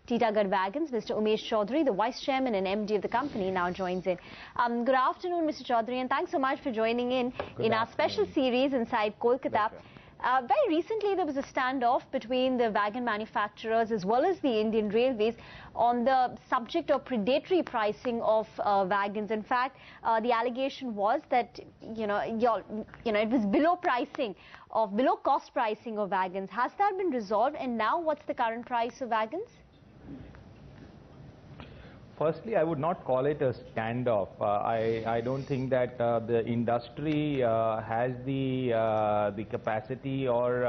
Titagarh Wagons, Mr. Umesh Chowdhary, the Vice Chairman and MD of the company, now joins in. Good afternoon, Mr. Chowdhary, and thanks so much for joining in our special series Inside Kolkata. Very recently, there was a standoff between the wagon manufacturers as well as the Indian Railways on the subject of predatory pricing of wagons. In fact, the allegation was that it was below cost pricing of wagons. Has that been resolved? And now, what's the current price of wagons? Firstly, I would not call it a standoff. I don't think that the industry has the capacity, or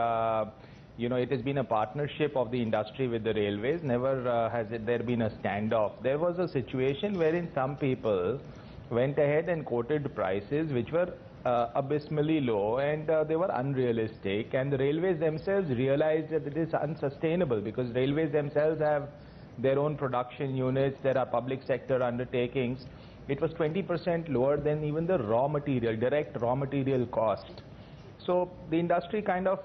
it has been a partnership of the industry with the railways. Never has there been a standoff. There was a situation wherein some people went ahead and quoted prices which were abysmally low, and they were unrealistic, and the railways themselves realized that it is unsustainable, because railways themselves have their own production units, there are public sector undertakings. It was 20% lower than even the raw material, direct raw material cost. So the industry kind of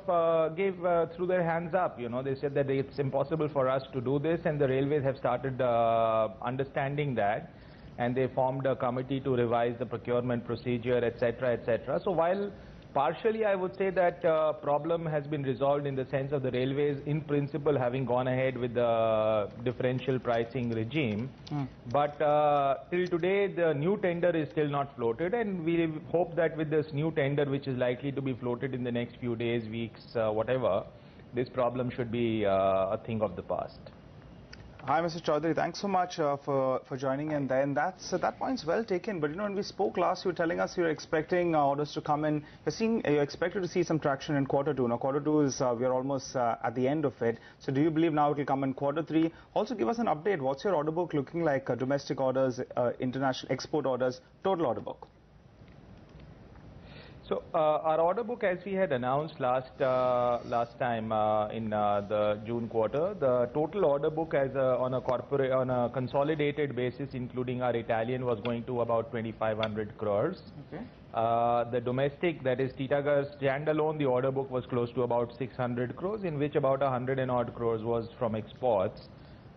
threw their hands up. They said that it's impossible for us to do this, and the railways have started understanding that, and they formed a committee to revise the procurement procedure, etc., etc. So while partially I would say that problem has been resolved in the sense of the railways in principle having gone ahead with the differential pricing regime, but till today the new tender is still not floated, and we hope that with this new tender, which is likely to be floated in the next few days, weeks, whatever, this problem should be a thing of the past. Hi, Mr. Chowdhary. Thanks so much for joining in there. And that point's well taken. But when we spoke last, you were telling us you're expecting orders to come in. You're expected to see some traction in quarter 2. Now, quarter 2 is we're almost at the end of it. So, do you believe now it will come in quarter 3? Also, give us an update. What's your order book looking like? Domestic orders, international export orders, total order book. So our order book, as we had announced last time in the June quarter, the total order book on a consolidated basis, including our Italian, was going to about 2,500 crores. Okay. The domestic, that is Titagarh standalone, the order book was close to about 600 crores, in which about 100 and odd crores was from exports.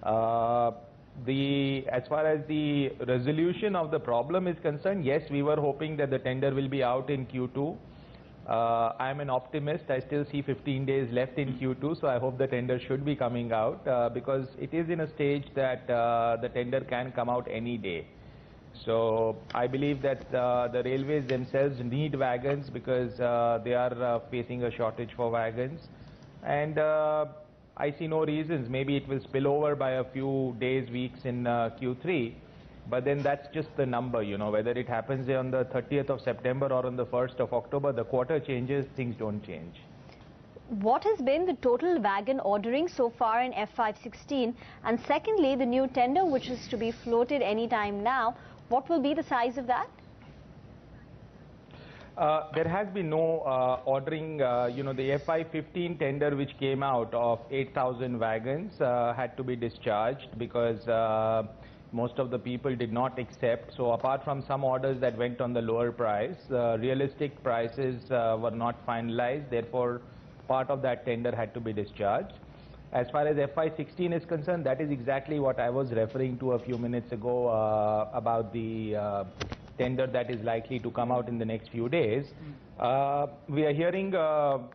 As far as the resolution of the problem is concerned, yes, we were hoping that the tender will be out in Q2. I am an optimist. I still see 15 days left in Q2, so I hope the tender should be coming out because it is in a stage that the tender can come out any day. So I believe that the railways themselves need wagons because they are facing a shortage for wagons, and I see no reasons. Maybe it will spill over by a few days, weeks in Q3, but then that's just the number, whether it happens on the 30th of September or on the 1st of October, the quarter changes, things don't change. What has been the total wagon ordering so far in FY16? And secondly, the new tender, which is to be floated anytime now, what will be the size of that? There has been no ordering. The FY15 tender which came out of 8,000 wagons had to be discharged because most of the people did not accept. So apart from some orders that went on the lower price, realistic prices were not finalized. Therefore, part of that tender had to be discharged. As far as FY16 is concerned, that is exactly what I was referring to a few minutes ago about the tender that is likely to come out in the next few days. We are hearing, of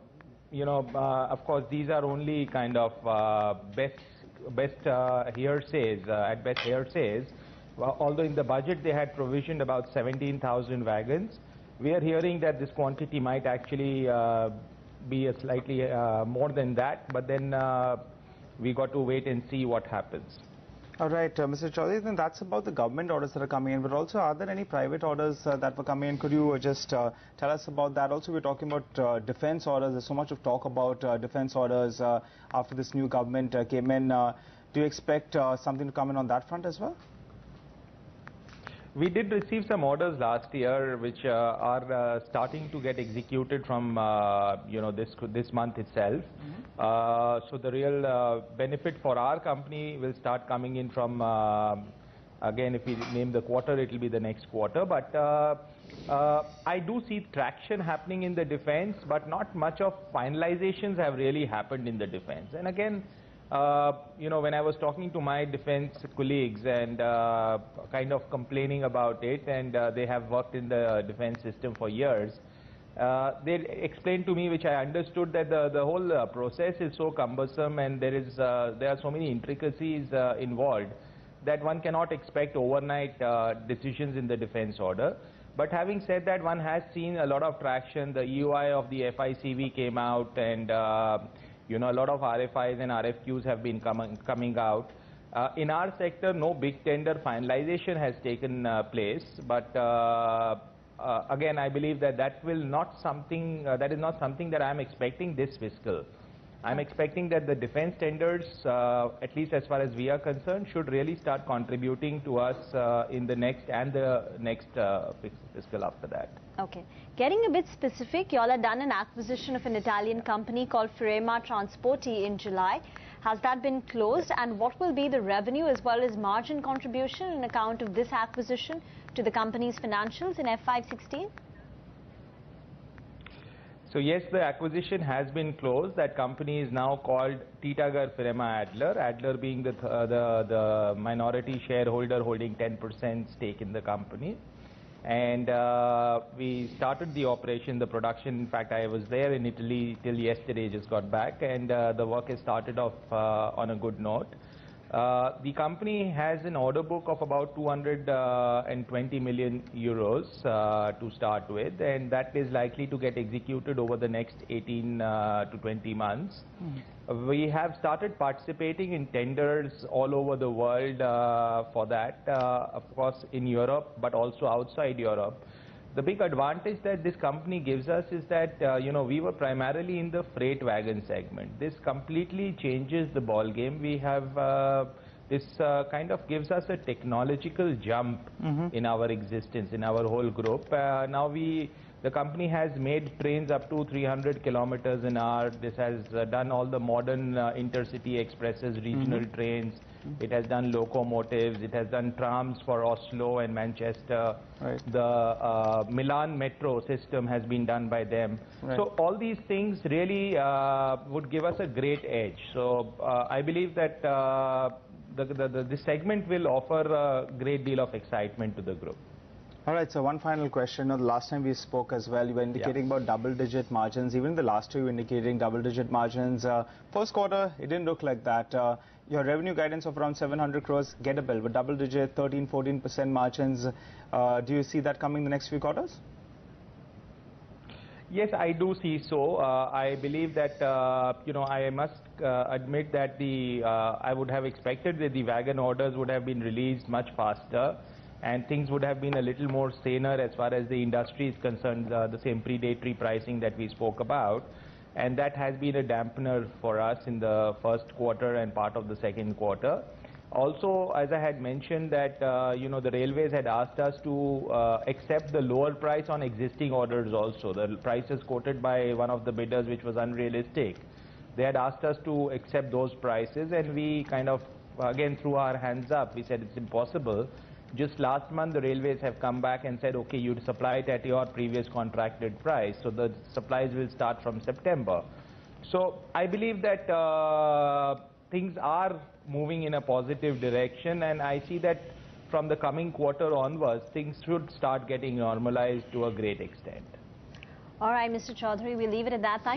course, these are only kind of best hearsays, at best hearsays. Although in the budget they had provisioned about 17,000 wagons, we are hearing that this quantity might actually be a slightly more than that, but then we got to wait and see what happens. All right, Mr. Chowdhary, then that's about the government orders that are coming in, but also are there any private orders that were coming in? Could you just tell us about that? Also, we're talking about defense orders. There's so much of talk about defense orders after this new government came in. Do you expect something to come in on that front as well? We did receive some orders last year which are starting to get executed from this month itself. So the real benefit for our company will start coming in from again, if we name the quarter, it will be the next quarter. But I do see traction happening in the defense, but not much of finalizations have really happened in the defense. And again, when I was talking to my defense colleagues and kind of complaining about it, and they have worked in the defense system for years, they explained to me, which I understood, that the whole process is so cumbersome and there are so many intricacies involved that one cannot expect overnight decisions in the defense order. But having said that, one has seen a lot of traction. The EOI of the FICV came out, and a lot of RFIs and RFQs have been coming out. In our sector, no big tender finalization has taken place, but again, I believe that is not something that I am expecting this fiscal. I'm expecting that the defense tenders, at least as far as we are concerned, should really start contributing to us in the next and the next fiscal after that. Okay. Getting a bit specific, you all have done an acquisition of an Italian company called Firema Trasporti in July. Has that been closed? And what will be the revenue as well as margin contribution on account of this acquisition to the company's financials in FY16? So yes, the acquisition has been closed. That company is now called Titagarh Wagons, Adler being the minority shareholder holding 10% stake in the company. And we started the operation, the production. In fact, I was there in Italy till yesterday, just got back, and the work has started off on a good note. The company has an order book of about 220 million euros to start with, and that is likely to get executed over the next 18 to 20 months. We have started participating in tenders all over the world for that, of course in Europe, but also outside Europe. The big advantage that this company gives us is that, we were primarily in the freight wagon segment. This completely changes the ball game. We have, this kind of gives us a technological jump in our existence, in our whole group. Now the company has made trains up to 300 kilometers an hour. This has done all the modern intercity expresses, regional trains. It has done locomotives. It has done trams for Oslo and Manchester. Right. The Milan metro system has been done by them. Right. So all these things really would give us a great edge. So I believe that this segment will offer a great deal of excitement to the group. All right, so one final question. The last time we spoke as well, you were indicating about double-digit margins. Even the last year, you were indicating double-digit margins. First quarter, it didn't look like that. Your revenue guidance of around 700 crores, gettable, but double-digit, 13-14% margins. Do you see that coming the next few quarters? Yes, I do see so. I believe that, I must admit that I would have expected that the wagon orders would have been released much faster, and things would have been a little more saner as far as the industry is concerned, the same predatory pricing that we spoke about. And that has been a dampener for us in the first quarter and part of the second quarter. Also, as I had mentioned that, the railways had asked us to accept the lower price on existing orders also. The prices quoted by one of the bidders, which was unrealistic. They had asked us to accept those prices, and we kind of, again, threw our hands up. We said it's impossible. Just last month, the railways have come back and said, okay, you'd supply it at your previous contracted price. So the supplies will start from September. So I believe that things are moving in a positive direction, and I see that from the coming quarter onwards, things should start getting normalized to a great extent. All right, Mr. Chowdhary, we'll leave it at that. Thank